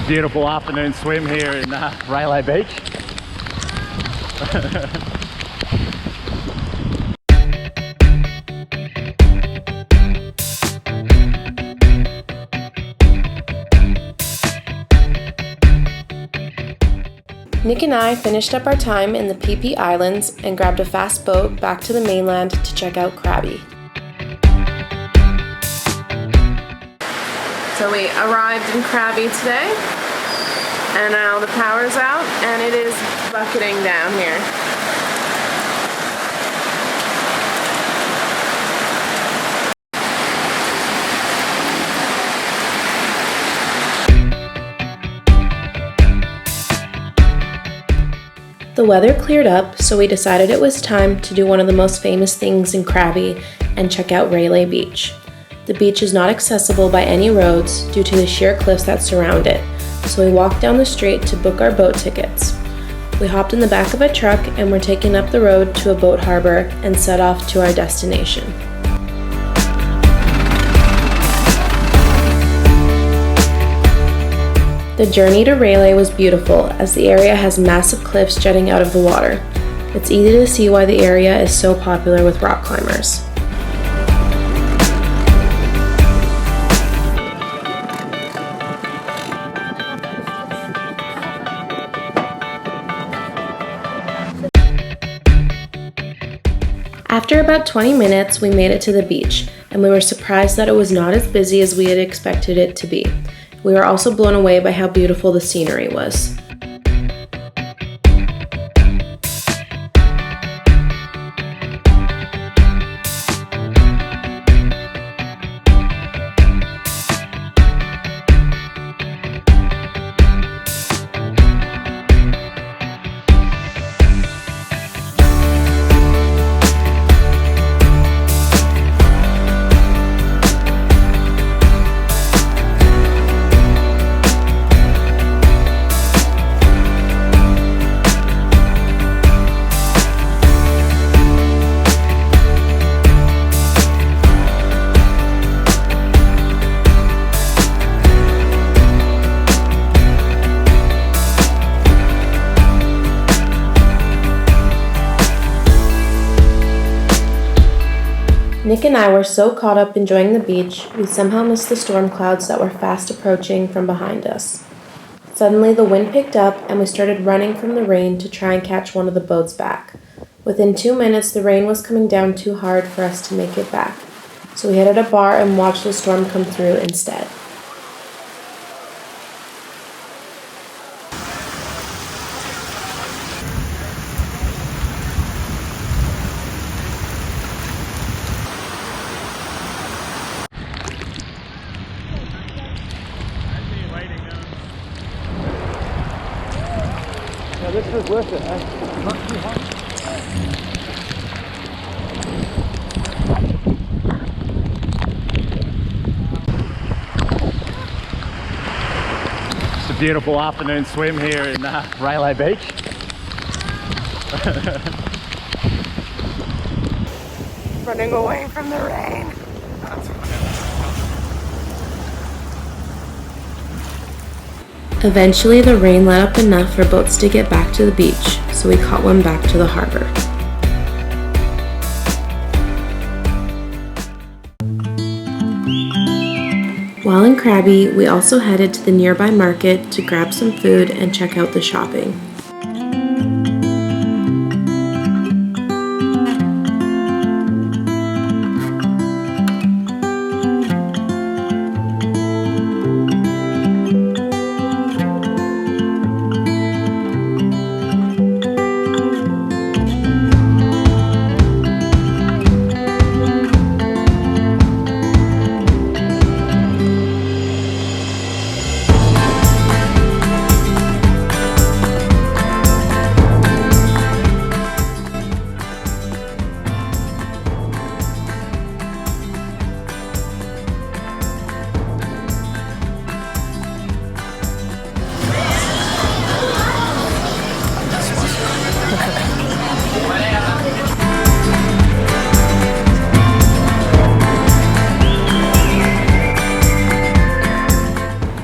It's a beautiful afternoon swim here in Railay Beach. Nick and I finished up our time in the PP Islands and grabbed a fast boat back to the mainland to check out Krabi. So we arrived in Krabi today, and now the power's out and it is bucketing down here. The weather cleared up, so we decided it was time to do one of the most famous things in Krabi and check out Railay Beach. The beach is not accessible by any roads due to the sheer cliffs that surround it, so we walked down the street to book our boat tickets. We hopped in the back of a truck and were taken up the road to a boat harbor and set off to our destination. The journey to Railay was beautiful as the area has massive cliffs jutting out of the water. It's easy to see why the area is so popular with rock climbers. After about 20 minutes, we made it to the beach, and we were surprised that it was not as busy as we had expected it to be. We were also blown away by how beautiful the scenery was. Nick and I were so caught up enjoying the beach, we somehow missed the storm clouds that were fast approaching from behind us. Suddenly the wind picked up and we started running from the rain to try and catch one of the boats back. Within 2 minutes the rain was coming down too hard for us to make it back, so we hid at a bar and watched the storm come through instead. Yeah, this is worth it, eh? Not too hot. It's a beautiful afternoon swim here in Railay Beach. Running away from the rain. Eventually the rain let up enough for boats to get back to the beach, so we caught one back to the harbor. While in Krabi, we also headed to the nearby market to grab some food and check out the shopping.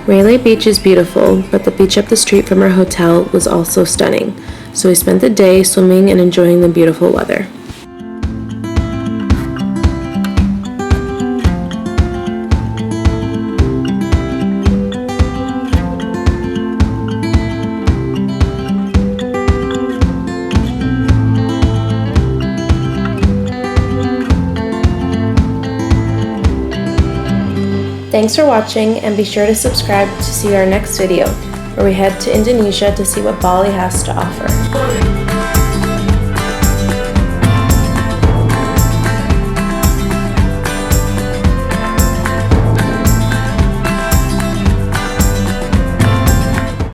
Railay Beach is beautiful, but the beach up the street from our hotel was also stunning, so we spent the day swimming and enjoying the beautiful weather. Thanks for watching, and be sure to subscribe to see our next video, where we head to Indonesia to see what Bali has to offer.